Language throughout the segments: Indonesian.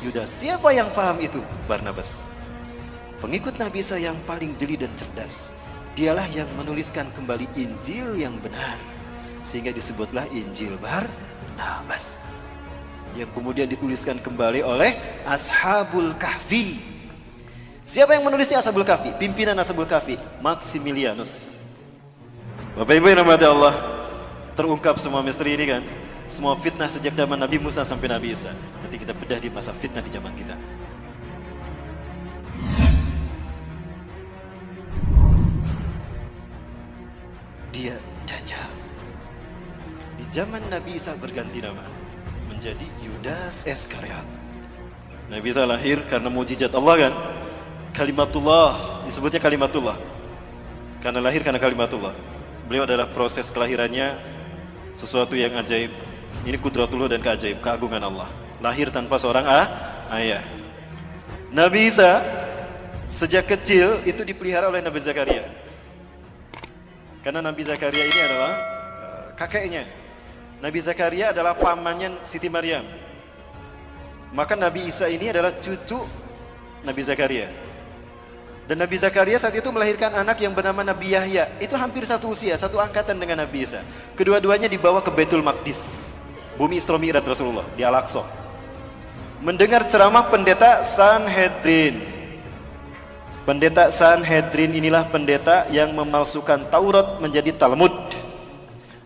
Yudas. Siapa yang paham itu? Barnabas. Pengikut Nabi Isa yang paling jeli dan cerdas. Dialah yang menuliskan kembali Injil yang benar, sehingga disebutlah Injil Barnabas, yang kemudian dituliskan kembali oleh Ashabul Kahfi. Siapa yang menulisnya? Ashabul Kahfi. Pimpinan Ashabul Kahfi, Maximilianus. Bapak Ibu yang dirahmati Allah, terungkap semua misteri ini kan? Semua fitnah sejak zaman Nabi Musa sampai Nabi Isa. Nanti kita bedah di masa fitnah di zaman kita. Dia Dajjal. Di zaman Nabi Isa berganti nama menjadi Yudas Iskariot. Nabi Isa lahir karena mukjizat Allah kan? Kalimatullah, disebutnya kalimatullah. Karena lahir karena kalimatullah. Beliau adalah proses kelahirannya sesuatu yang ajaib. Ini kudratullah dan keajaib, keagungan Allah. Lahir tanpa seorang ayah. Nabi Isa sejak kecil itu dipelihara oleh Nabi Zakaria. Karena Nabi Zakaria ini adalah kakeknya. Nabi Zakaria adalah pamannya Siti Maryam. Maka Nabi Isa ini adalah cucu Nabi Zakaria. Dan Nabi Zakaria saat itu melahirkan anak yang bernama Nabi Yahya. Itu hampir satu usia, satu angkatan dengan Nabi Isa. Kedua-duanya dibawa ke Baitul Maqdis, bumi Isra Mi'raj Rasulullah, di Al-Aqsa. Mendengar ceramah pendeta Sanhedrin. Pendeta Sanhedrin inilah pendeta yang memalsukan Taurat menjadi Talmud.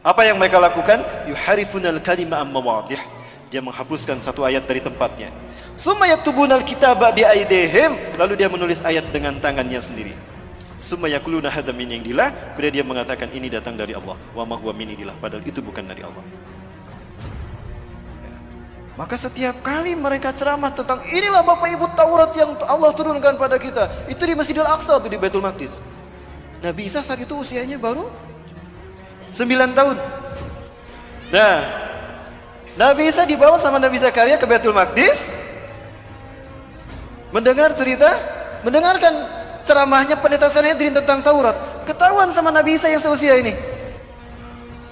Apa yang mereka lakukan? Yuharifunal kalima ammawadih. Dia menghapuskan satu ayat dari tempatnya. Summa yaktubunal kitaba biaidihim. Lalu dia menulis ayat dengan tangannya sendiri. Summa yakuluna hadza min indillah. Kemudian dia mengatakan ini datang dari Allah. Wa ma huwa min indillah. Padahal itu bukan dari Allah. Maka setiap kali mereka ceramah tentang inilah Bapak Ibu Taurat yang Allah turunkan pada kita, itu di Masjidil Aqsa, itu di Baitul Maqdis. Nabi Isa saat itu usianya baru 9 tahun. Nah, Nabi Isa dibawa sama Nabi Zakaria ke Baitul Maqdis, mendengarkan ceramahnya pendeta Sanhedrin tentang Taurat. Ketahuan sama Nabi Isa yang seusia ini.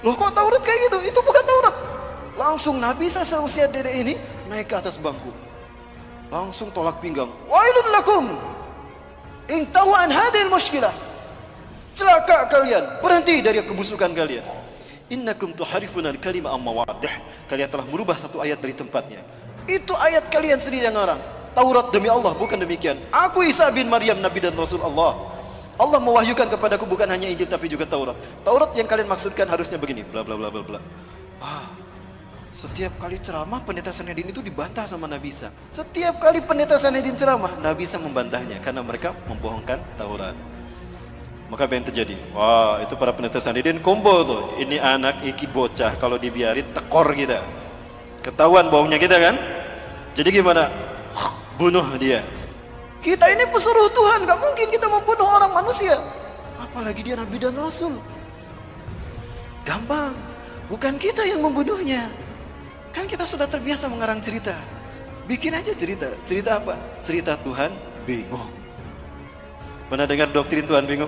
Loh kok Taurat kayak gitu? Itu bukan Taurat. Langsung Nabi Isa seusia dedek ini naik ke atas bangku. Langsung tolak pinggang. Wailun lakum in tahu an hadhil mushkilah. Celaka kalian, berhenti dari kebusukan kalian. Innakum tuharifunal kalima ammawadih. Kalian telah merubah satu ayat dari tempatnya. Itu ayat kalian sendiri yang ngarang. Taurat demi Allah, bukan demikian. Aku Isa bin Maryam, Nabi dan Rasul Allah. Allah mewahyukan kepadaku bukan hanya Injil tapi juga Taurat. Taurat yang kalian maksudkan harusnya begini, bla bla bla bla bla. Setiap kali ceramah pendeta Sanhedrin itu dibantah sama Nabi Isa. Setiap kali pendeta Sanhedrin ceramah, Nabi Isa membantahnya karena mereka membohongkan Taurat. Maka apa yang terjadi? Wah, itu para pendeta Sanhedrin kumpul tuh. Ini anak iki bocah, kalau dibiarin tekor kita. Ketahuan bohongnya kita kan? Jadi gimana? Bunuh dia. Kita ini pesuruh Tuhan, gak mungkin kita membunuh orang manusia. Apalagi dia Nabi dan Rasul. Gampang, bukan kita yang membunuhnya. Kan kita sudah terbiasa mengarang cerita. Bikin aja cerita. Cerita apa? Cerita Tuhan bingung. Pernah dengar doktrin Tuhan bingung?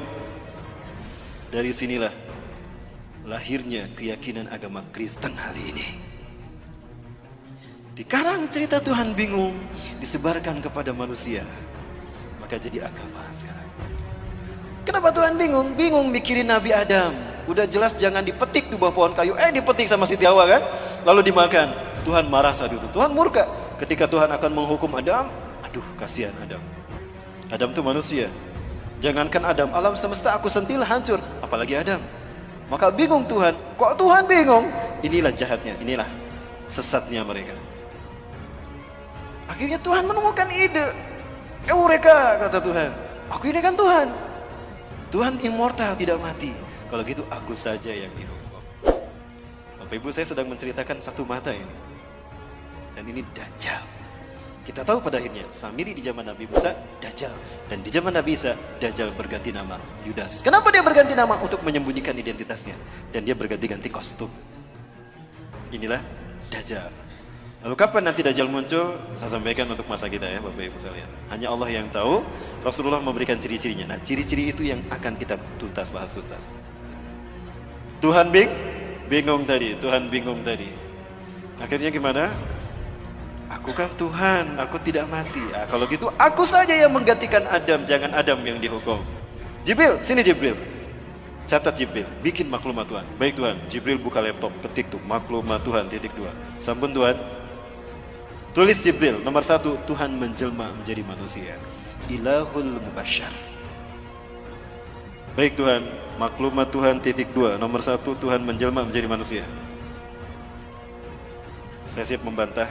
Dari sinilah lahirnya keyakinan agama Kristen hari ini. Dikarang cerita Tuhan bingung, disebarkan kepada manusia. Maka jadi agama sekarang. Kenapa Tuhan bingung? Bingung mikirin Nabi Adam. Udah jelas jangan dipetik di bawah pohon kayu. Dipetik sama Siti Hawa kan? Lalu dimakan. Tuhan marah saat itu. Tuhan murka. Ketika Tuhan akan menghukum Adam, aduh kasihan Adam. Adam itu manusia. Jangankan Adam, alam semesta aku sentil hancur. Apalagi Adam. Maka bingung Tuhan. Kok Tuhan bingung? Inilah jahatnya, inilah sesatnya mereka. Akhirnya Tuhan menemukan ide. Eureka, kata Tuhan. Aku ini kan Tuhan. Tuhan immortal, tidak mati. Kalau gitu aku saja yang dihukum. Bapak Ibu, saya sedang menceritakan satu mata ini. Dan ini Dajjal. Kita tahu pada akhirnya Samiri di zaman Nabi Musa Dajjal, dan di zaman Nabi Isa Dajjal berganti nama Yudas. Kenapa dia berganti nama? Untuk menyembunyikan identitasnya. Dan dia berganti-ganti kostum. Inilah Dajjal. Lalu kapan nanti Dajjal muncul? Saya sampaikan untuk masa kita ya Bapak Ibu sekalian. Hanya Allah yang tahu. Rasulullah memberikan ciri-cirinya. Nah, ciri-ciri itu yang akan kita bahas tuntas. Tuhan bingung tadi. Akhirnya gimana? Aku kan Tuhan, aku tidak mati. Kalau gitu aku saja yang menggantikan Adam, jangan Adam yang dihukum. Jibril, sini Jibril. Catat Jibril, bikin maklumat Tuhan. Baik Tuhan, Jibril buka laptop, ketik tuh maklumat Tuhan _2. Sampun Tuhan. Tulis Jibril, nomor 1, Tuhan menjelma menjadi manusia. Ilahul Mubasyar. Baik Tuhan, maklumat Tuhan _2. Nomor 1, Tuhan menjelma menjadi manusia. Saya siap membantah,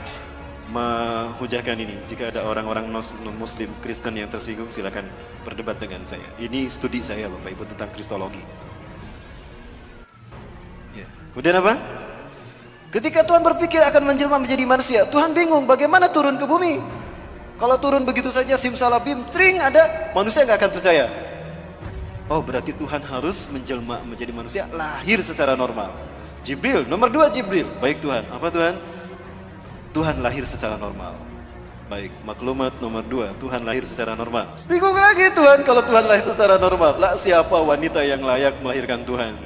menghujahkan ini. Jika ada orang-orang non-muslim, Kristen yang tersinggung, silakan berdebat dengan saya. Ini studi saya Bapak Ibu tentang Kristologi. Ya. Kemudian apa? Ketika Tuhan berpikir akan menjelma menjadi manusia, Tuhan bingung bagaimana turun ke bumi. Kalau turun begitu saja simsalabim, tring ada, manusia nggak akan percaya. Oh, berarti Tuhan harus menjelma menjadi manusia, lahir secara normal. Jibril, nomor 2 Jibril. Baik Tuhan, apa Tuhan? Tuhan lahir secara normal. Baik, maklumat nomor 2, Tuhan lahir secara normal. Bingung lagi Tuhan kalau Tuhan lahir secara normal. Lah siapa wanita yang layak melahirkan Tuhan?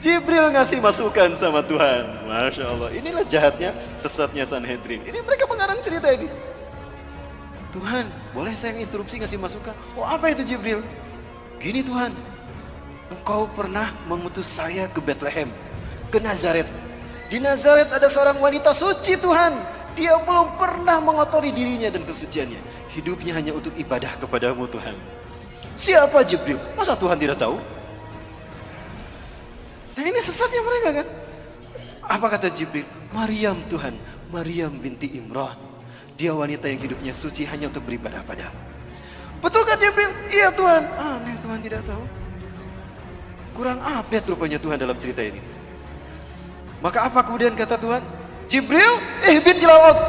Jibril ngasih masukan sama Tuhan. Masya Allah, inilah jahatnya, sesatnya Sanhedrin. Ini mereka mengarang cerita ini. Tuhan, boleh saya interupsi ngasih masukan? Oh, apa itu Jibril? Gini Tuhan, Engkau pernah mengutus saya ke Bethlehem, ke Nazaret. Di Nazaret ada seorang wanita suci Tuhan. Dia belum pernah mengotori dirinya dan kesuciannya. Hidupnya hanya untuk ibadah kepadamu Tuhan. Siapa Jibril? Masa Tuhan tidak tahu? Nah ini sesatnya mereka kan. Apa kata Jibril? Maryam Tuhan, Maryam binti Imran. Dia wanita yang hidupnya suci hanya untuk beribadah padamu. Betulkah Jibril? Iya Tuhan. Aneh, Tuhan tidak tahu. Kurang update rupanya Tuhan dalam cerita ini. Maka apa kemudian kata Tuhan? Jibril, ihbit ilal ard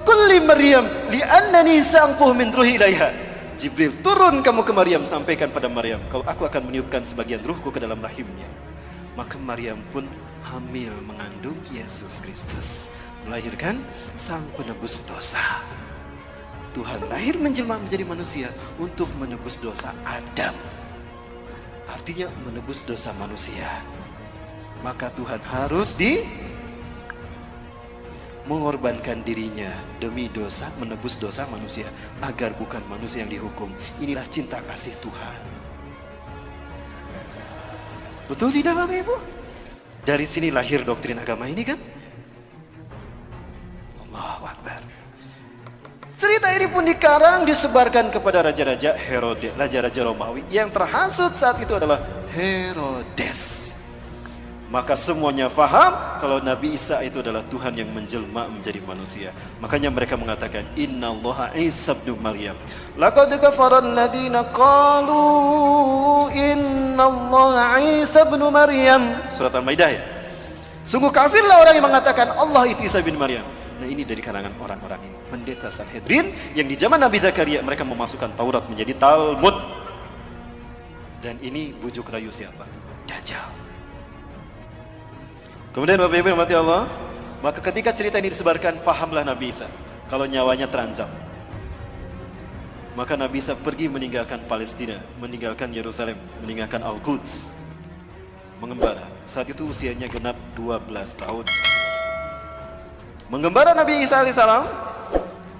kulli Maryam li'annani sa'anfuh min ruhi ilaiha. Jibril, turun kamu ke Maryam, sampaikan pada Maryam, kalau aku akan meniupkan sebagian ruhku ke dalam rahimnya. Maka Maryam pun hamil mengandung Yesus Kristus, melahirkan sang penebus dosa. Tuhan lahir menjelma menjadi manusia untuk menebus dosa Adam. Artinya menebus dosa manusia. Maka Tuhan harus mengorbankan dirinya demi dosa, menebus dosa manusia, agar bukan manusia yang dihukum. Inilah cinta kasih Tuhan. Betul tidak Bapak Ibu? Dari sini lahir doktrin agama ini kan? Allahu Akbar. Cerita ini pun dikarang, disebarkan kepada raja-raja Herodes, raja-raja Romawi. Yang terhasut saat itu adalah Herodes. Maka semuanya faham kalau Nabi Isa itu adalah Tuhan yang menjelma menjadi manusia. Makanya mereka mengatakan Innallaha Isa ibnu Maryam. Laqad kafara alladziina qalu Innallaha Isa ibnu Maryam. Surat Al-Maidah ya. Sungguh kafirlah orang yang mengatakan Allah itu Isa bin Maryam. Nah ini dari kalangan orang-orang ini, pendeta Sanhedrin yang di zaman Nabi Zakaria mereka memasukkan Taurat menjadi Talmud. Dan ini bujuk rayu siapa? Dajjal. Kemudian Bapak Ibu yang mati Allah, maka ketika cerita ini disebarkan, fahamlah Nabi Isa kalau nyawanya terancam. Maka Nabi Isa pergi meninggalkan Palestina, meninggalkan Yerusalem, meninggalkan Al-Quds, mengembara. Saat itu usianya genap 12 tahun. Mengembara Nabi Isa alaihissalam,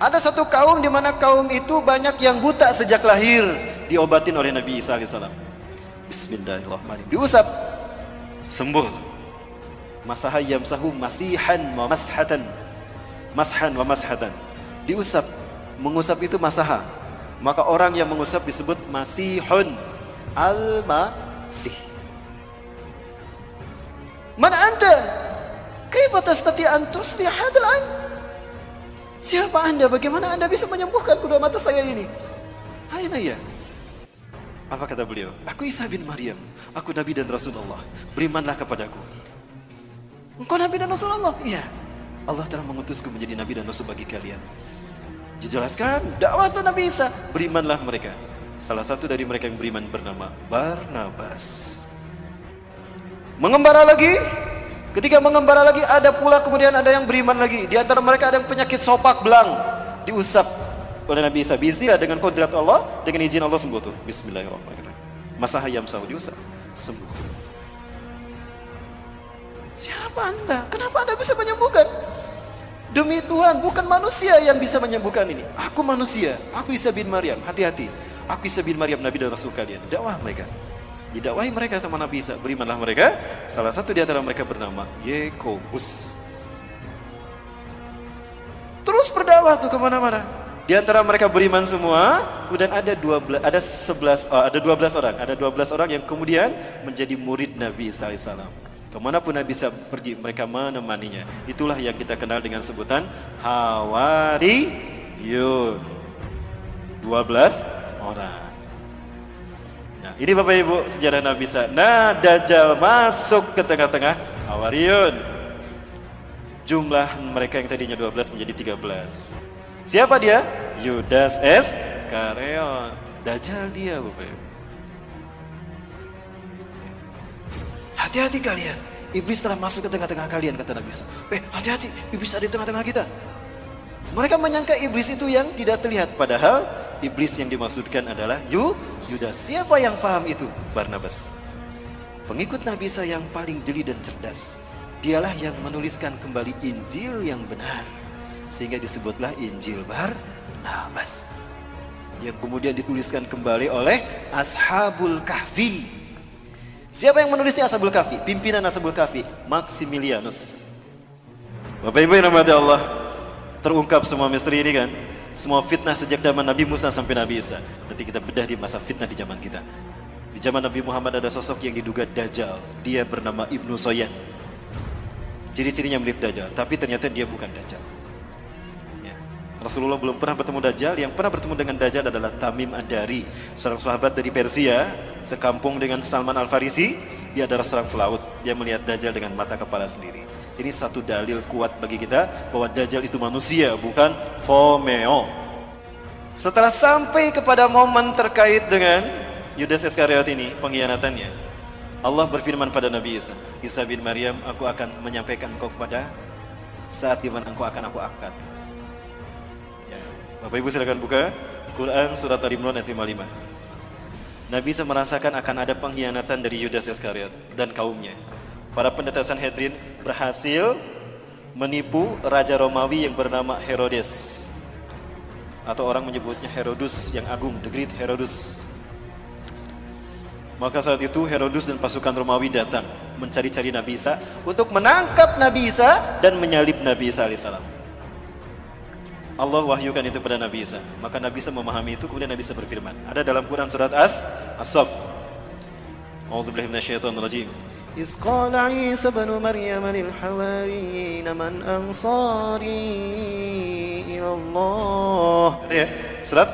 ada satu kaum di mana kaum itu banyak yang buta sejak lahir, diobatin oleh Nabi Isa alaihissalam. Bismillahirrahmanirrahim. Diusap, sembuh. Masaha yamsahu masihan wa mashatan. Mashan wa mashatan. Diusap, mengusap itu masaha. Maka orang yang mengusap disebut masihun al-masih. Man anta? Kaifa tastati an tusli hadal ain? Siapa Anda? Bagaimana Anda bisa menyembuhkan kedua mata saya ini? Aina ya? Apa kata beliau? Aku Isa bin Maryam, aku Nabi dan Rasulullah. Berimanlah kepadaku. Engkau Nabi dan Rasulullah? Iya. Allah telah mengutusku menjadi Nabi dan Rasul bagi kalian. Dijelaskan dakwah Nabi Isa, berimanlah mereka. Salah satu dari mereka yang beriman bernama Barnabas. Mengembara lagi. Ketika mengembara lagi ada pula kemudian ada yang beriman lagi. Di antara mereka ada yang penyakit sopak belang, diusap oleh Nabi Isa. Bismillah, dengan kodrat Allah, dengan izin Allah sembuh tuh. Bismillahirrahmanirrahim. Masaha yamsahu, diusap, sembuh. Siapa Anda? Kenapa Anda bisa menyembuhkan? Demi Tuhan, bukan manusia yang bisa menyembuhkan ini. Aku manusia, aku Isa bin Maryam. Hati-hati, aku Isa bin Maryam, Nabi dan Rasul kalian. Dakwah mereka. Didakwahi mereka sama Nabi Isa. Berimanlah mereka. Salah satu di antara mereka bernama Yakobus. Terus berdakwah tuh kemana-mana. Di antara mereka beriman semua. Kemudian ada 12 orang yang kemudian menjadi murid Nabi Isa alaihissalam. Kemanapun Nabi Isa pergi, mereka menemaninya. Itulah yang kita kenal dengan sebutan Hawariyun. 12 orang. Nah, ini Bapak Ibu sejarah Nabi Isa. Nah, Dajjal masuk ke tengah-tengah Hawariyun. Jumlah mereka yang tadinya 12 menjadi 13. Siapa dia? Yudas Iskariot. Dajjal dia, Bapak Ibu. Hati-hati kalian, iblis telah masuk ke tengah-tengah kalian, kata Nabi Isa. Hati-hati, iblis ada di tengah-tengah kita. Mereka menyangka iblis itu yang tidak terlihat, padahal iblis yang dimaksudkan adalah Yudas. Siapa yang paham itu? Barnabas. Pengikut Nabi Isa yang paling jeli dan cerdas. Dialah yang menuliskan kembali Injil yang benar, sehingga disebutlah Injil Barnabas, yang kemudian dituliskan kembali oleh Ashabul Kahfi. Siapa yang menulisnya Ashabul Kahfi? Pimpinan Ashabul Kahfi, Maximilianus. Bapak Ibu yang dirahmati Allah, terungkap semua misteri ini kan? Semua fitnah sejak zaman Nabi Musa sampai Nabi Isa. Nanti kita bedah di masa fitnah di zaman kita. Di zaman Nabi Muhammad ada sosok yang diduga Dajjal. Dia bernama Ibnu Soyad. Ciri-cirinya mirip Dajjal, tapi ternyata dia bukan Dajjal. Rasulullah belum pernah bertemu Dajjal. Yang pernah bertemu dengan Dajjal adalah Tamim Ad-Dari, seorang sahabat dari Persia, sekampung dengan Salman Al-Farisi. Dia adalah seorang pelaut. Dia melihat Dajjal dengan mata kepala sendiri. Ini satu dalil kuat bagi kita bahwa Dajjal itu manusia, bukan Fomeo. Setelah sampai kepada momen terkait dengan Yudas Iskariot ini, pengkhianatannya, Allah berfirman pada Nabi Isa, Isa bin Maryam, aku akan menyampaikan engkau kepada saat di mana engkau akan aku angkat. Bapak Ibu silakan buka Quran surat Al-Imran ayat 55. Nabi Isa merasakan akan ada pengkhianatan dari Yudas Iskariot dan kaumnya. Para pendeta Sanhedrin berhasil menipu raja Romawi yang bernama Herodes, atau orang menyebutnya Herodus yang agung, the great Herodus. Maka saat itu Herodus dan pasukan Romawi datang mencari-cari Nabi Isa untuk menangkap Nabi Isa dan menyalib Nabi Isa alaihissalam. Allah wahyukan itu pada Nabi Isa. Maka Nabi Isa memahami itu, kemudian Nabi Isa berfirman. Ada dalam Quran surat As-Saff. A'udzubillahi minasyaitonirrajim. Iz qala Isa ibn Maryam lil hawariyin man ansari ila Allah. Ya, surat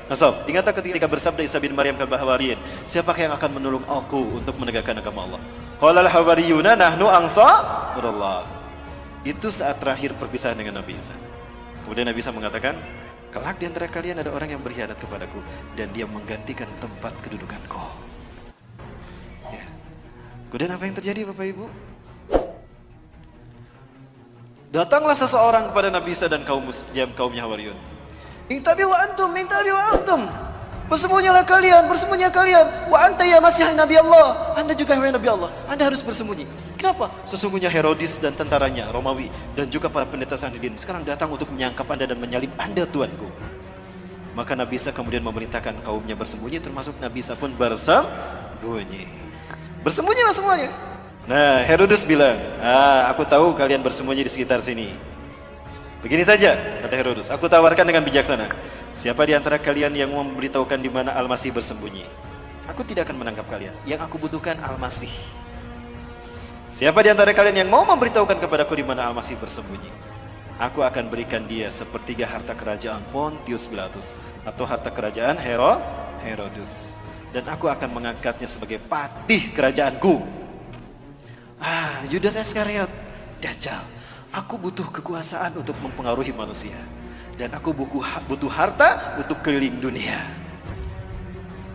As-Saff. Ingatlah ketika bersabda Isa bin Maryam kepada Hawariyin, siapakah yang akan menolong aku untuk menegakkan agama Allah? Qala al-hawariyuna nahnu ansarullah. Itu saat terakhir perpisahan dengan Nabi Isa. Kemudian Nabi Isa mengatakan, kelak di antara kalian ada orang yang berkhianat kepadaku dan dia menggantikan tempat kedudukanku. Ya. Kemudian apa yang terjadi Bapak Ibu? Datanglah seseorang kepada Nabi Isa dan kaumnya Hawariyun. Intabi'u antum, intabi'u antum. Bersembunyilah kalian, bersembunyilah kalian. Wa anta ya Masih Nabi Allah. Anda juga wahai Nabi Allah. Anda harus bersembunyi. Kenapa? Sesungguhnya Herodes dan tentaranya Romawi dan juga para pendeta Sanhedrin sekarang datang untuk menyangkap Anda dan menyalib Anda Tuanku. Maka Nabi Isa kemudian memerintahkan kaumnya bersembunyi, termasuk Nabi Isa pun bersembunyi. Bersembunyilah semuanya. Nah, Herodes bilang, aku tahu kalian bersembunyi di sekitar sini. Begini saja, kata Herodes, aku tawarkan dengan bijaksana. Siapa di antara kalian yang mau memberitahukan di mana Al-Masih bersembunyi? Aku tidak akan menangkap kalian. Yang aku butuhkan Al-Masih. Siapa di antara kalian yang mau memberitahukan kepadaku di mana Al-Masih bersembunyi? Aku akan berikan dia sepertiga harta kerajaan Pontius Pilatus atau harta kerajaan Herodes, dan aku akan mengangkatnya sebagai patih kerajaanku. Yudas Iskariot, Dajjal. Aku butuh kekuasaan untuk mempengaruhi manusia, dan aku butuh harta untuk keliling dunia.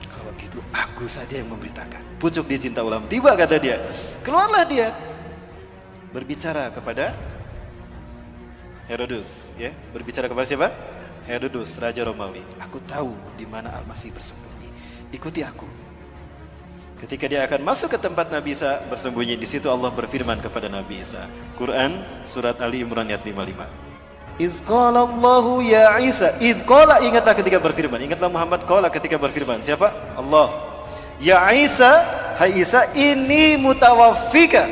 Kalau gitu aku saja yang memberitakan. Pucuk dia cinta ulam tiba, kata dia. Keluarlah dia berbicara kepada Herodes, ya. Berbicara kepada siapa? Herodes, raja Romawi. Aku tahu di mana Al-Masih bersembunyi. Ikuti aku. Ketika dia akan masuk ke tempat Nabi Isa bersembunyi, di situ Allah berfirman kepada Nabi Isa. Quran surat Ali Imran ayat 55. Iz qala Allahu ya Isa. Iz qala, ingatlah ketika berfirman. Ingatlah Muhammad qala ketika berfirman. Siapa? Allah. Ya Isa, hai Isa, ini mutawaffika.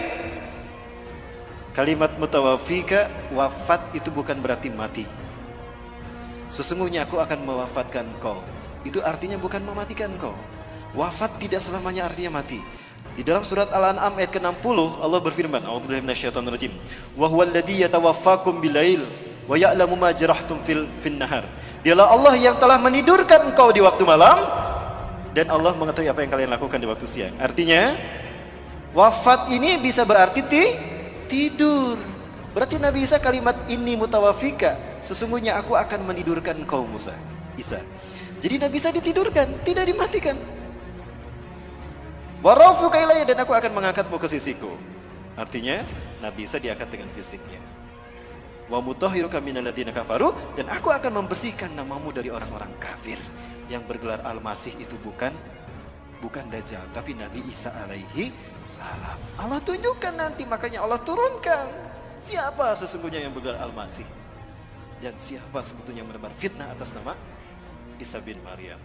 Kalimat mutawaffika, wafat itu bukan berarti mati. Sesungguhnya aku akan mewafatkan kau. Itu artinya bukan mematikan kau. Wafat tidak selamanya artinya mati. Di dalam surat Al-An'am ayat ke-60 Allah berfirman, a'udzubillahi minasyaitonir rajim. Wa huwal ladzi yatawaffakum bilail wa ya'lamu ma jarahtum fin nahar. Dialah Allah yang telah menidurkan engkau di waktu malam dan Allah mengetahui apa yang kalian lakukan di waktu siang. Artinya wafat ini bisa berarti tidur. Berarti Nabi Isa kalimat ini mutawaffika, sesungguhnya aku akan menidurkan engkau Isa. Jadi Nabi Isa ditidurkan, tidak dimatikan. Wa rafuka ilayya, dan aku akan mengangkatmu ke sisiku. Artinya Nabi Isa diangkat dengan fisiknya. Wa mutahhiruka minal ladzina kafaru, dan aku akan membersihkan namamu dari orang-orang kafir. Yang bergelar Al-Masih itu bukan Dajjal, tapi Nabi Isa alaihi salam. Allah tunjukkan nanti, makanya Allah turunkan siapa sesungguhnya yang bergelar Al-Masih dan siapa sebetulnya menebar fitnah atas nama Isa bin Maryam.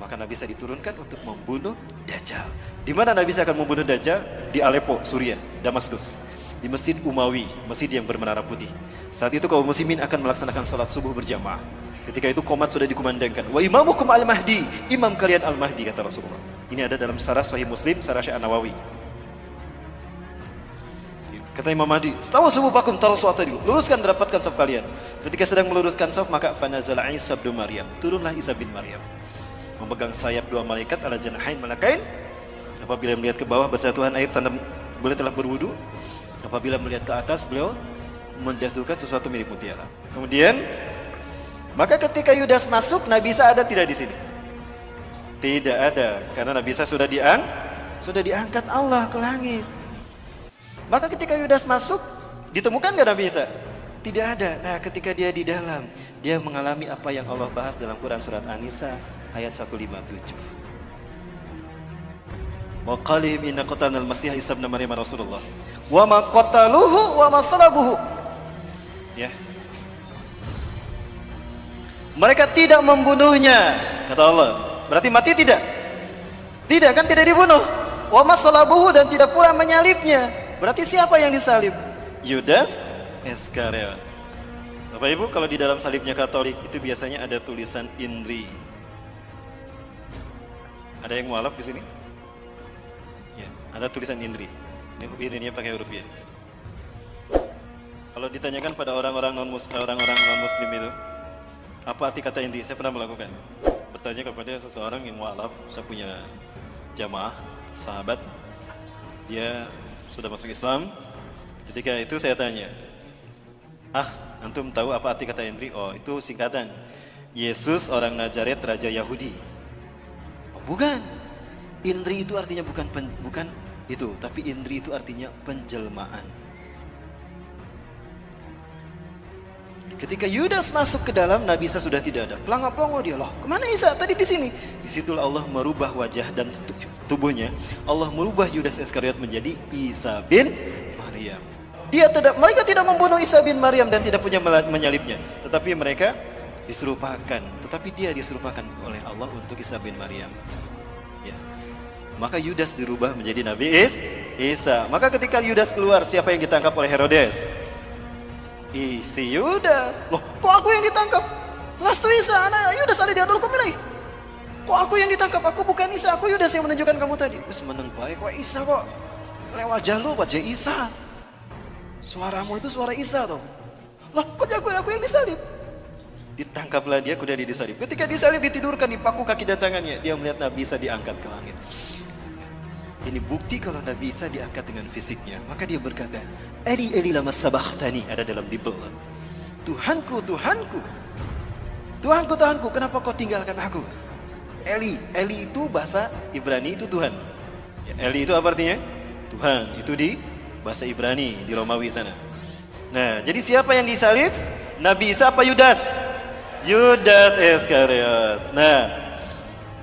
Maka Nabi Isa diturunkan untuk membunuh Dajjal. Di mana Nabi Isa akan membunuh Dajjal? Di Aleppo, Suriah, Damaskus. Di Masjid Umawi, masjid yang bermenara putih. Saat itu kaum muslimin akan melaksanakan salat subuh berjamaah. Ketika itu qomat sudah dikumandangkan. Wa imamukum al-Mahdi, imam kalian al-Mahdi, kata Rasulullah. Ini ada dalam Syarah Sahih Muslim, Syarah Syekh An-Nawawi. Kata Imam Mahdi, "Stawu subuhakum tarasuata dulu. Luruskan, dapatkan saf kalian." Ketika sedang meluruskan saf, maka fanazala Isa bin Maryam. Turunlah Isa bin Maryam. Memegang sayap dua malaikat ala janahain malakain. Apabila melihat ke bawah berjatuhan air tanda beliau telah berwudu. Apabila melihat ke atas beliau menjatuhkan sesuatu mirip mutiara. Kemudian maka ketika Yudas masuk, Nabi Isa ada tidak di sini? Tidak ada, karena Nabi Isa sudah diangkat Allah ke langit. Maka ketika Yudas masuk, ditemukan gak Nabi Isa? Tidak ada. Nah, ketika dia di dalam, dia mengalami apa yang Allah bahas dalam Quran surat An-Nisa ayat 157. Wa qalihim inna qatalnal masih Isa ibn Maryam Rasulullah. Wa ma qataluhu wa ma salabuhu. Ya. Mereka tidak membunuhnya, kata Allah. Berarti mati tidak? Tidak kan, tidak dibunuh. Wa ma salabuhu, dan tidak pula menyalibnya. Berarti siapa yang disalib? Yudas Iskariot. Bapak Ibu, kalau di dalam salibnya Katolik itu biasanya ada tulisan INRI. Ada yang mualaf di sini? Ya, ada tulisan INRI. Ini pakai huruf ya. Kalau ditanyakan pada orang-orang non muslim itu, apa arti kata INRI? Saya pernah melakukan. Bertanya kepada seseorang yang mualaf, saya punya jamaah, sahabat, dia sudah masuk Islam. Ketika itu saya tanya, antum tahu apa arti kata INRI? Oh, itu singkatan Yesus orang Nazaret, Raja Yahudi. Oh, bukan. INRI itu artinya bukan itu, tapi INRI itu artinya penjelmaan. Ketika Yudas masuk ke dalam, Nabi Isa sudah tidak ada. Pelongo-pelongo dia, loh, kemana Isa? Tadi di sini. Disitulah Allah merubah wajah dan tubuhnya. Allah merubah Yudas Iskariot menjadi Isa bin Maryam. Mereka tidak membunuh Isa bin Maryam dan tidak punya menyalibnya, tetapi mereka diserupakan. Tetapi dia diserupakan oleh Allah untuk Isa bin Maryam. Ya. Maka Yudas dirubah menjadi Nabi Isa. Maka ketika Yudas keluar, siapa yang ditangkap oleh Herodes? Si Yudas. Loh, kok aku yang ditangkap? Lastu Isa, anak Yudas ada di adul kumilai. Kok aku yang ditangkap? Aku bukan Isa, aku Yudas yang menunjukkan kamu tadi. Terus meneng baik, wah Isa kok. Lewat jalur wajah Isa. Suaramu itu suara Isa tuh. Lah, kok aku yang disalib? Ditangkaplah dia, kemudian dia disalib. Ketika disalib, ditidurkan di paku kaki dan tangannya. Dia melihat Nabi Isa diangkat ke langit. Ini bukti kalau Nabi Isa diangkat dengan fisiknya. Maka dia berkata, Eli Eli lama sabakhtani, ada dalam Bible. Tuhanku, Tuhanku, Tuhanku, Tuhanku, kenapa kau tinggalkan aku? Eli itu bahasa Ibrani itu Tuhan. Ya, Eli itu apa artinya? Tuhan. Itu di bahasa Ibrani, di Romawi sana. Nah, jadi siapa yang disalib? Nabi Isa apa Yudas? Yudas Iskariot. Nah,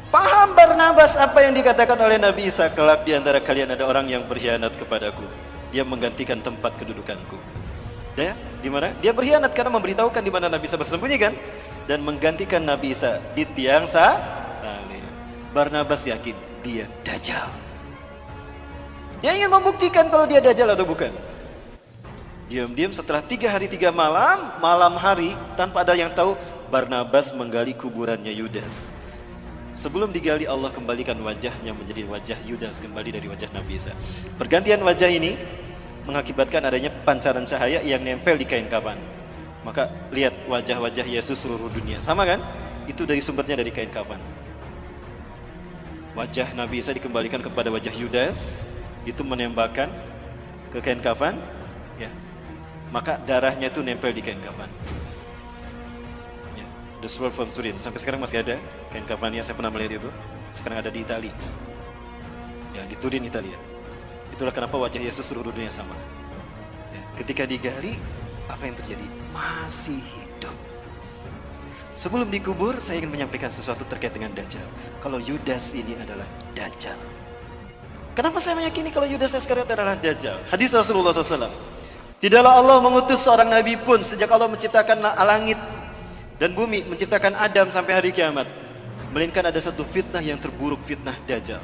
paham Barnabas apa yang dikatakan oleh Nabi Isa? Kelak di antara kalian ada orang yang berkhianat kepadaku. Dia menggantikan tempat kedudukanku. Ya? Di mana? Dia berkhianat karena memberitahukan di mana Nabi Isa bersembunyi kan, dan menggantikan Nabi Isa di tiang salib. Barnabas yakin dia Dajjal. Dia ingin membuktikan kalau dia Dajjal atau bukan. Diam-diam setelah 3 hari 3 malam, malam hari tanpa ada yang tahu, Barnabas menggali kuburannya Yudas. Sebelum digali, Allah kembalikan wajahnya menjadi wajah Yudas kembali dari wajah Nabi Isa. Pergantian wajah ini mengakibatkan adanya pancaran cahaya yang nempel di kain kafan. Maka lihat wajah-wajah Yesus seluruh dunia. Sama kan? Itu dari sumbernya dari kain kafan. Wajah Nabi Isa dikembalikan kepada wajah Yudas, itu menembakkan ke kain kafan, ya. Maka darahnya itu nempel di kain kafan. Ya. The sword from Turin. Sampai sekarang masih ada kain kafannya, saya pernah melihat itu. Sekarang ada di Italia. Ya, di Turin, Italia. Itulah kenapa wajah Yesus seluruh dunia sama. Ya. Ketika digali, apa yang terjadi? Masih hidup. Sebelum dikubur, saya ingin menyampaikan sesuatu terkait dengan Dajjal. Kalau Yudas ini adalah Dajjal. Kenapa saya meyakini kalau Yudas Iskariot adalah Dajjal? Hadis Rasulullah SAW. Tidaklah Allah mengutus seorang nabi pun sejak Allah menciptakan langit dan bumi, menciptakan Adam sampai hari kiamat, melainkan ada satu fitnah yang terburuk, fitnah Dajjal.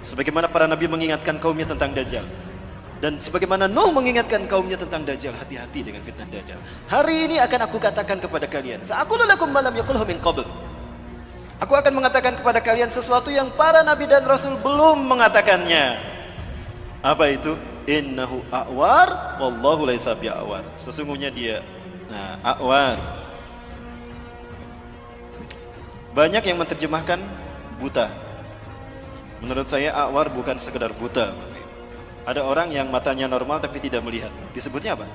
Sebagaimana para nabi mengingatkan kaumnya tentang Dajjal, dan sebagaimana Nuh mengingatkan kaumnya tentang Dajjal, hati-hati dengan fitnah Dajjal. Hari ini akan aku katakan kepada kalian, sa'aqulu lakum ma lam yaqulhu min qabl. Aku akan mengatakan kepada kalian sesuatu yang para nabi dan rasul belum mengatakannya. Apa itu? Innahu a'war wallahu laisa bi'awar. Sesungguhnya dia a'war. Banyak yang menerjemahkan buta. Menurut saya a'war bukan sekedar buta. Ada orang yang matanya normal tapi tidak melihat. Disebutnya apa?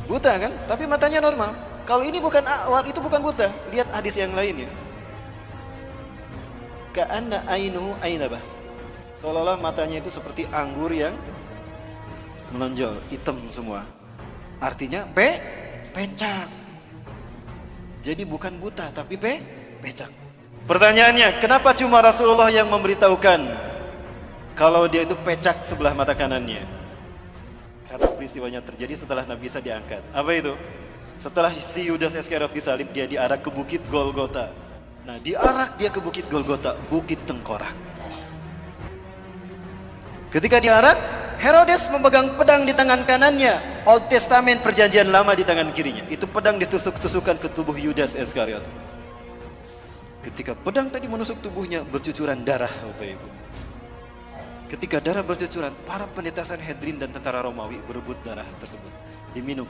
Buta kan? Tapi matanya normal. Kalau ini bukan a'war, itu bukan buta. Lihat hadis yang lainnya. Ka'anna ainuhu ainabah. Seolah-olah matanya itu seperti anggur yang menonjol, hitam semua. Artinya pecak. Jadi bukan buta tapi pecak. Pertanyaannya, kenapa cuma Rasulullah yang memberitahukan kalau dia itu pecak sebelah mata kanannya? Karena peristiwanya terjadi setelah Nabi Isa diangkat. Apa itu? Setelah si Yudas Iskariot disalib, dia diarak ke bukit Golgota. Nah, diarak dia ke bukit Golgota, bukit tengkorak. Ketika diarak, Herodes memegang pedang di tangan kanannya, Old Testament perjanjian lama di tangan kirinya. Itu pedang ditusuk-tusukkan ke tubuh Yudas Iskariot. Ketika pedang tadi menusuk tubuhnya, bercucuran darah, Bapak Ibu. Ketika darah bercucuran, para pendeta Sanhedrin dan tentara Romawi berebut darah tersebut, diminum.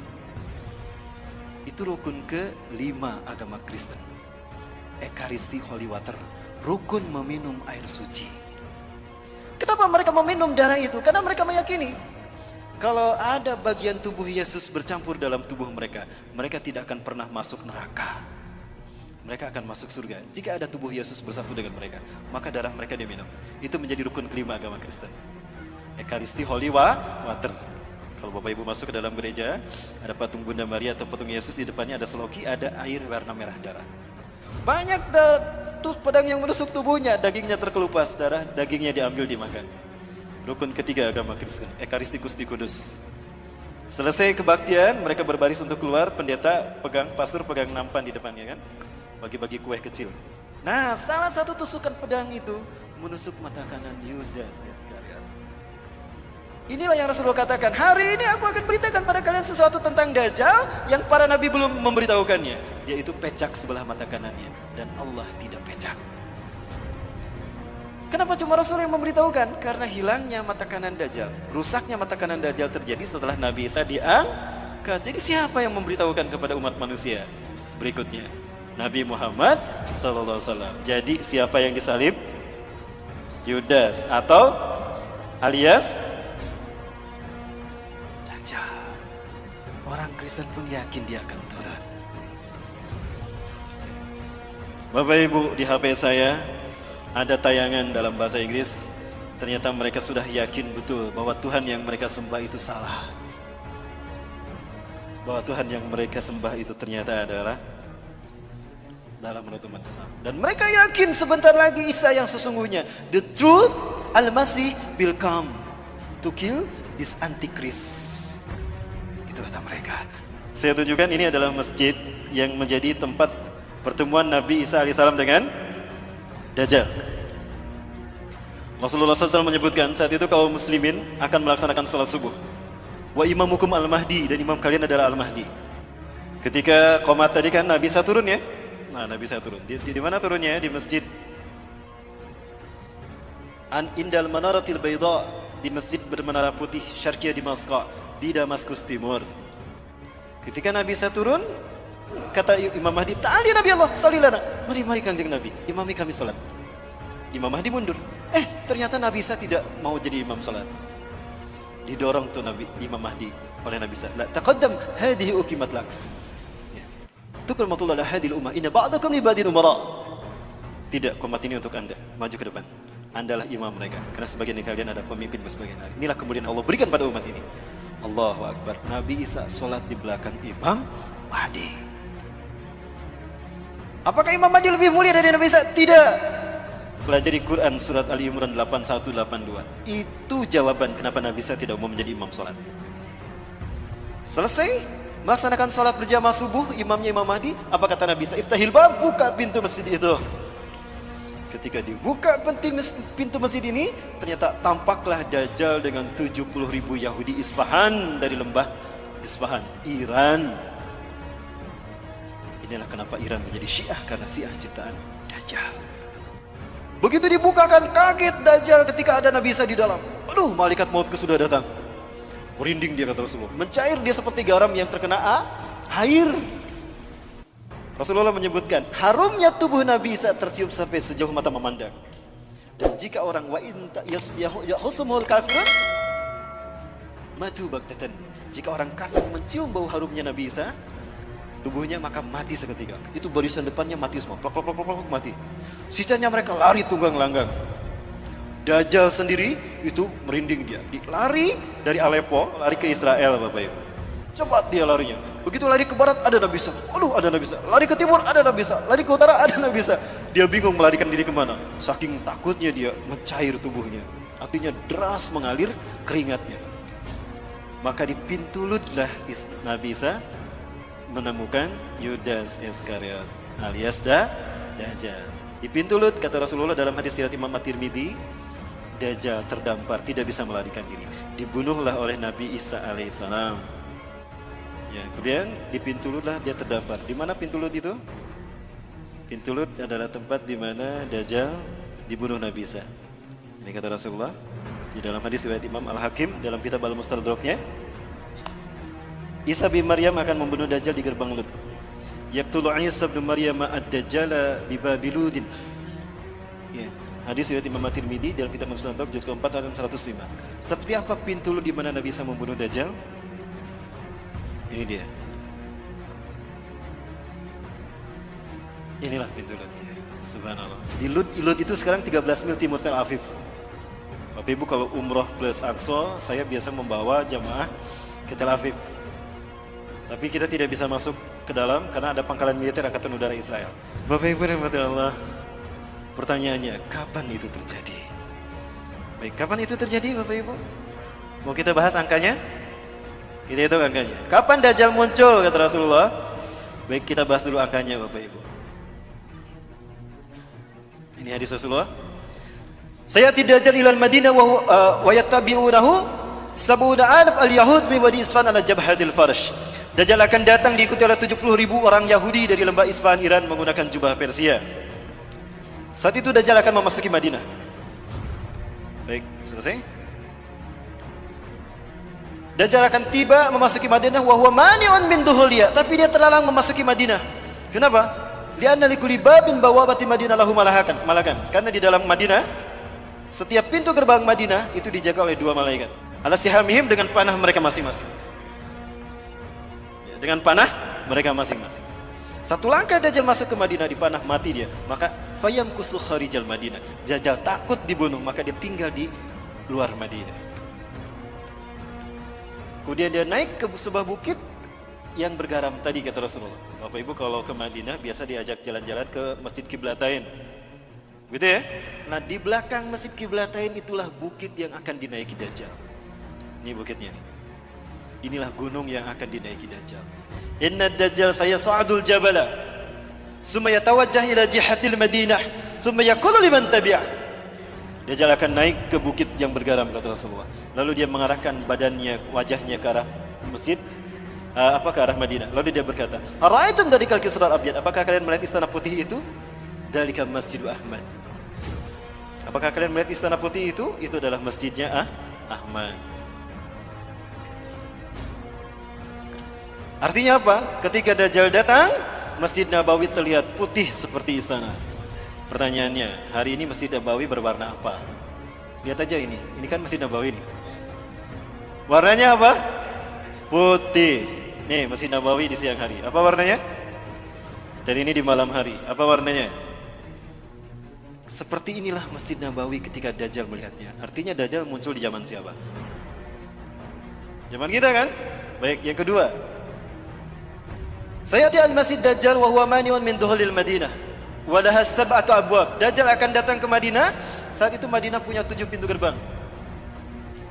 Itu rukun ke-5 agama Kristen. Ekaristi Holy Water, rukun meminum air suci. Kenapa mereka meminum darah itu? Karena mereka meyakini kalau ada bagian tubuh Yesus bercampur dalam tubuh mereka, mereka tidak akan pernah masuk neraka. Mereka akan masuk surga. Jika ada tubuh Yesus bersatu dengan mereka, maka darah mereka diminum. Itu menjadi rukun ke-5 agama Kristen. Ekaristi Holy Water. Kalau Bapak Ibu masuk ke dalam gereja, ada patung Bunda Maria atau patung Yesus, di depannya ada seloki, ada air warna merah darah. Banyak tuh pedang yang menusuk tubuhnya, dagingnya terkelupas, darah dagingnya diambil dimakan. Rukun ke-3 agama Kristen, Ekaristi Gusti Kudus. Selesai kebaktian, mereka berbaris untuk keluar, pendeta pastor pegang nampan di depannya kan, bagi-bagi kue kecil. Nah, salah satu tusukan pedang itu menusuk mata kanan Yudas Iskariot. Inilah yang Rasulullah katakan, hari ini aku akan beritakan pada kalian sesuatu tentang Dajjal yang para nabi belum memberitahukannya. Dia itu pecak sebelah mata kanannya, dan Allah tidak pecak. Kenapa cuma Rasul yang memberitahukan? Karena hilangnya mata kanan Dajjal, rusaknya mata kanan Dajjal terjadi setelah Nabi Isa diangkat. Jadi siapa yang memberitahukan kepada umat manusia? Berikutnya, Nabi Muhammad SAW. Jadi siapa yang disalib? Yudas atau alias orang Kristen pun yakin dia akan turun. Bapak Ibu, di HP saya ada tayangan dalam bahasa Inggris. Ternyata mereka sudah yakin betul bahwa Tuhan yang mereka sembah itu salah. Bahwa Tuhan yang mereka sembah itu ternyata adalah dalam menurut umat Islam. Dan mereka yakin sebentar lagi Isa yang sesungguhnya, the truth, Al-Masih will come to kill this Antichrist. Itu kata mereka. Saya tunjukkan ini adalah masjid yang menjadi tempat pertemuan Nabi Isa alaihissalam dengan Dajjal. Rasulullah SAW menyebutkan saat itu kaum muslimin akan melaksanakan salat subuh. Wa imamukum al-mahdi, dan imam kalian adalah al-mahdi. Ketika qomat tadi kan Nabi Isa turun ya. Nah, Nabi Isa turun. Di mana turunnya? Di masjid Indal Manaratil Bayda, di masjid bermenara putih Syarqiyah Damaskus, di Damaskus Timur. Ketika Nabi Isa turun, kata Imam Mahdi, "Ta'ali Nabi Allah, salilana." Mari Kanjeng Nabi, imami kami salat. Imam Mahdi mundur. Ternyata Nabi Isa tidak mau jadi imam salat. Didorong tuh Imam Mahdi oleh Nabi Isa. La taqaddam hadhihi uqimat laks. Tukrimatullah la hadhihi al-ummah inna ba'dakum li ba'din umara. Tidak, qomat ini untuk Anda. Maju ke depan. Andalah imam mereka. Karena sebagian dari kalian ada pemimpin sebagian lain. Inilah kemuliaan Allah berikan pada umat ini. Allahu Akbar. Nabi Isa salat di belakang Imam Mahdi. Apakah Imam Mahdi lebih mulia dari Nabi Isa? Tidak. Pelajari Quran surat Ali Imran 81-82. Itu jawaban kenapa Nabi Isa tidak mau menjadi imam salat. Selesai melaksanakan salat berjamaah subuh, imamnya Imam Mahdi, apa kata Nabi Isa? Iftahil bab, buka pintu masjid itu. Ketika dibuka pintu masjid ini, ternyata tampaklah Dajjal dengan 70.000 Yahudi Isfahan, dari lembah Isfahan, Iran. Inilah kenapa Iran menjadi Syiah, karena Syiah ciptaan Dajjal. Begitu dibukakan, kaget Dajjal ketika ada Nabi Isa di dalam. Aduh, malaikat mautku sudah datang. Merinding dia, kata Rasulullah. Mencair dia seperti garam yang terkena air. Rasulullah menyebutkan, harumnya tubuh Nabi Isa tercium sampai sejauh mata memandang. Dan jika orang yahusumul kafirun matu baktatan. Jika orang kafir mencium bau harumnya Nabi Isa, tubuhnya maka mati seketika. Itu barisan depannya mati semua, plak, mati. Sisanya mereka lari tunggang langgang. Dajjal sendiri itu merinding dia. Lari dari Aleppo, lari ke Israel, Bapak Ibu. Cepat dia larinya. Begitu lari ke barat ada Nabi Isa. Aduh, ada Nabi Isa. Lari ke timur ada Nabi Isa. Lari ke utara ada Nabi Isa. Dia bingung melarikan diri kemana. Saking takutnya dia, mencair tubuhnya. Artinya deras mengalir keringatnya. Maka di pintu ludlah Nabi Isa menemukan Yudas Iskariot alias Dajjal. Di pintu Lut, kata Rasulullah dalam hadis riwayat Imam At-Tirmidzi, Dajjal terdampar, tidak bisa melarikan diri. Dibunuhlah oleh Nabi Isa alaihissalam. Ya, kemudian di pintu Lut lah dia terdampar. Di mana pintu Lut itu? Pintu Lut adalah tempat di mana Dajjal dibunuh Nabi Isa. Ini kata Rasulullah di dalam hadis riwayat Imam Al-Hakim dalam kitab Al-Mustadraknya. Isa bin Maryam akan membunuh Dajjal di gerbang Lut. Yaqtulu Isa bin Maryam ad-Dajjal bi Babiludin. Ya, hadis riwayat Imam At-Tirmidzi dalam kitab Mustadrak juz ke-4 ayat 105. Seperti apa pintu Lut di mana Nabi Isa membunuh Dajjal? Ini dia. Inilah pintu Lutnya. Subhanallah. Di Lut itu sekarang 13 mil timur Tel Aviv. Bapak Ibu kalau umroh plus Aqsa, saya biasa membawa jamaah ke Tel Aviv. Tapi kita tidak bisa masuk ke dalam karena ada pangkalan militer Angkatan Udara Israel. Bapak Ibu rahmatullah, pertanyaannya, kapan itu terjadi? Baik, kapan itu terjadi Bapak Ibu? Mau kita bahas angkanya? Kita hitung angkanya. Kapan Dajjal muncul kata Rasulullah? Baik, kita bahas dulu angkanya Bapak Ibu. Ini hadis Rasulullah. Sayati Dajjal ilal Madinah wa yattabi'unahu sab'una alaf al-yahud min wadi Isfahan ala jabhatil farsh. Dajjal akan datang diikuti oleh 70.000 orang Yahudi dari lembah Isfahan Iran menggunakan jubah Persia. Saat itu Dajjal akan memasuki Madinah. Baik, selesai. Dajjal akan tiba memasuki Madinah wa huwa mani'un min duhuliya, tapi dia terlarang memasuki Madinah. Kenapa? Li'anna likulli babin bawabati Madinah lahu malakan. Karena di dalam Madinah setiap pintu gerbang Madinah itu dijaga oleh 2 malaikat. Ala sihamihim, dengan panah mereka masing-masing. Dengan panah mereka masing-masing. Satu langkah Dajjal masuk ke Madinah, dipanah, mati dia. Maka fayamkusu kharijal Madinah. Dajjal takut dibunuh, maka dia tinggal di luar Madinah. Kemudian dia naik ke sebuah bukit yang bergaram tadi kata Rasulullah. Bapak Ibu kalau ke Madinah biasa diajak jalan-jalan ke Masjid Qiblatain. Gitu ya? Nah, di belakang Masjid Qiblatain itulah bukit yang akan dinaiki Dajjal. Ini bukitnya nih. Inilah gunung yang akan dinaiki Dajjal. Inna Dajjal sayas'adul jabala, summa yatawajjah ila jihatil Madinah, summa yaqulu liman tabi'ah. Dajjal akan naik ke bukit yang bergaram, kata Rasulullah. Lalu dia mengarahkan badannya, wajahnya ke arah masjid, ke arah Madinah. Lalu dia berkata, "Ara'aitum dalikal kisral abyad?" Apakah kalian melihat istana putih itu? Dalika Masjidu Ahmad. Apakah kalian melihat istana putih itu? Itu adalah masjidnya Ahmad. Artinya apa? Ketika Dajjal datang, Masjid Nabawi terlihat putih seperti istana. Pertanyaannya, hari ini Masjid Nabawi berwarna apa? Lihat aja ini kan Masjid Nabawi nih. Warnanya apa? Putih. Nih Masjid Nabawi di siang hari. Apa warnanya? Dan ini di malam hari. Apa warnanya? Seperti inilah Masjid Nabawi ketika Dajjal melihatnya. Artinya Dajjal muncul di zaman siapa? Zaman kita kan? Baik, yang kedua. Sayati al-Masjid Dajjal wa huwa mani'un min dukhulil Madinah wa laha sab'atu abwab. Dajjal akan datang ke Madinah. Saat itu Madinah punya 7 pintu gerbang,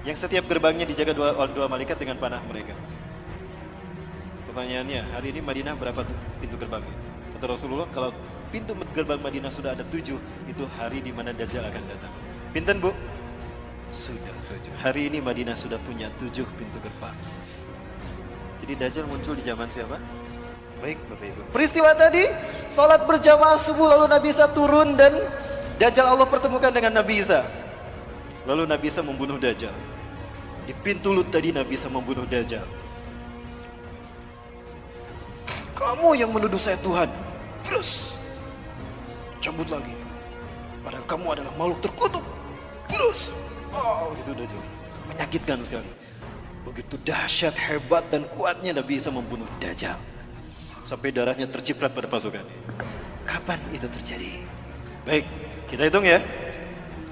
yang setiap gerbangnya dijaga dua malaikat dengan panah mereka. Pertanyaannya, hari ini Madinah berapa pintu gerbangnya? Kata Rasulullah, kalau pintu gerbang Madinah sudah ada 7, itu hari di mana Dajjal akan datang. Pinten bu? Sudah 7. Hari ini Madinah sudah punya 7 pintu gerbang. Jadi Dajjal muncul di zaman siapa? Baik Bapak Ibu. Peristiwa tadi, sholat berjamaah subuh, lalu Nabi Isa turun dan Dajjal Allah pertemukan dengan Nabi Isa. Lalu Nabi Isa membunuh Dajjal. Di pintu Lut tadi Nabi Isa membunuh Dajjal. Kamu yang menuduh saya Tuhan, terus cabut lagi. Padahal kamu adalah makhluk terkutuk. Terus, gitu Dajjal. Menyakitkan sekali. Begitu dahsyat, hebat dan kuatnya Nabi Isa membunuh Dajjal. Sampai darahnya terciprat pada pasukan. Kapan itu terjadi? Baik, kita hitung ya.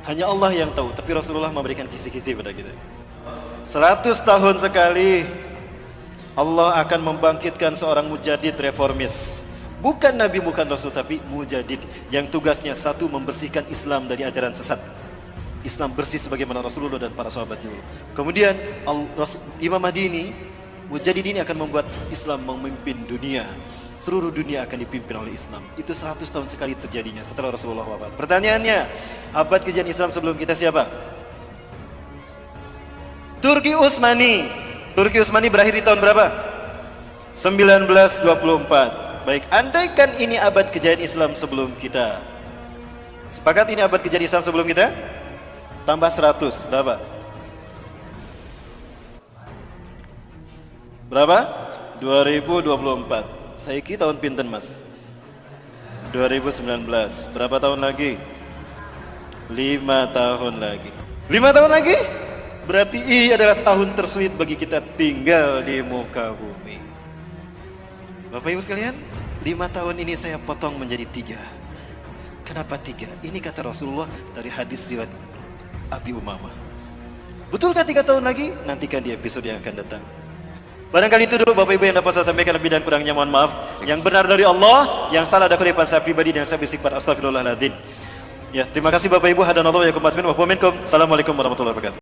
Hanya Allah yang tahu, tapi Rasulullah memberikan kisi-kisi pada kita. 100 tahun sekali Allah akan membangkitkan seorang mujadid reformis. Bukan Nabi, bukan Rasul, tapi mujadid yang tugasnya satu, membersihkan Islam dari ajaran sesat. Islam bersih sebagaimana Rasulullah dan para sahabat dulu. Kemudian Imam Mahdi ini, mujadid ini akan membuat Islam memimpin dunia. Seluruh dunia akan dipimpin oleh Islam. Itu 100 tahun sekali terjadinya setelah Rasulullah wafat. Pertanyaannya, abad kejayaan Islam sebelum kita siapa? Turki Utsmani. Turki Utsmani berakhir di tahun berapa? 1924. Baik, andaikan ini abad kejayaan Islam sebelum kita. Sepakat ini abad kejayaan Islam sebelum kita? Tambah 100, berapa? Berapa? 2024. Saya kira tahun pinten mas? 2019. Berapa tahun lagi? 5 tahun lagi. 5 tahun lagi? Berarti ini adalah tahun tersulit bagi kita tinggal di muka bumi. Bapak Ibu sekalian, 5 tahun ini saya potong menjadi 3. Kenapa 3? Ini kata Rasulullah dari hadis riwayat Abi Umamah. Betulkah 3 tahun lagi? Nantikan di episode yang akan datang. Barangkali itu dulu Bapak Ibu yang dapat saya sampaikan, lebih dan kurangnya mohon maaf. Yang benar dari Allah, yang salah ada kutipan saya pribadi dan saya bersifat astagfirullahaladzim. Ya, terima kasih Bapak Ibu. Hadanallahu wa yakum ajmain wa huwa minkum. Assalamualaikum warahmatullahi wabarakatuh.